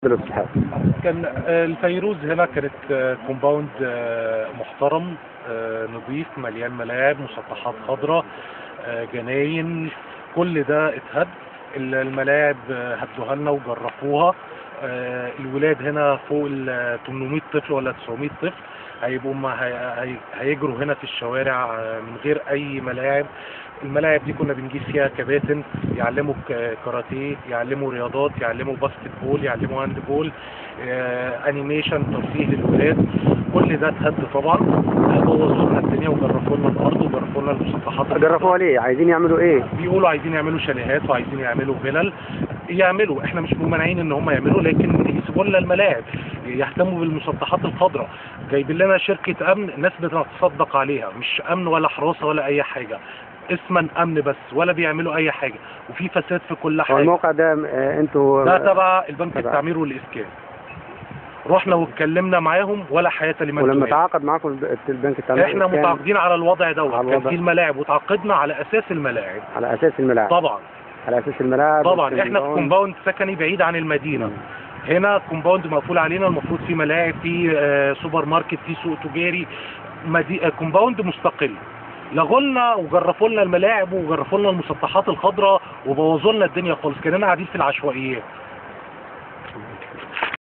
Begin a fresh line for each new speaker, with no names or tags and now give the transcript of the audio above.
الاتحاد.
كان الفيروز هنا كانت كومباوند محترم، نظيف، مليان ملاعب، مسطحات خضراء، جناين، كل ده اتهد. الملاعب هدوها لنا وجرفوها. الولاد هنا فوق ال 800 طفل ولا 900 طفل هيبقوا هيجروا هنا في الشوارع من غير اي ملاعب. الملاعب دي كنا بنجيب فيها كباتن يعلموا كاراتيه، يعلموا رياضات، يعلموا باسكت بول، يعلموا هاند بول، انيميشن، ترفيه للولاد. كل ده اتهد طبعا. بوظوا لنا الدنيا وجرفوا لنا الارض وجرفوا لنا المسطحات.
جرفوها ليه؟ عايزين يعملوا ايه؟
بيقولوا عايزين يعملوا شاليهات وعايزين يعملوا فيلل. يعملوا، احنا مش ممانعين ان هم يعملوا، لكن يسيبوا لنا الملاعب، يهتموا بالمسطحات الخضراء. جايبين لنا شركه امن، ناس بنتصدق عليها، مش امن ولا حراسه ولا اي حاجه، اسما امن بس، ولا بيعملوا اي حاجه، وفي فساد في كل حاجه.
الموقع ده انتوا
ده تبع البنك التعمير والاسكان. رحنا واتكلمنا معاهم ولا حياه لمن
ولما
تنادي.
تعاقد معاكم البنك التعمير
احنا متعاقدين على الوضع دوت، كان في
الوضع.
الملاعب وتعاقدنا على اساس الملاعب.
على اساس الملاعب
طبعا.
على اساس الملاعب
طبعا احنا في كومباوند سكني بعيد عن المدينه. هنا كومباوند مقفول علينا، المفروض في ملاعب، في سوبر ماركت، في سوق تجاري، كومباوند مستقل. لغوا لنا وجرفوا لنا الملاعب وجرفوا لنا المسطحات الخضراء وبوظوا لنا الدنيا خالص، كاننا قاعدين في العشوائيات.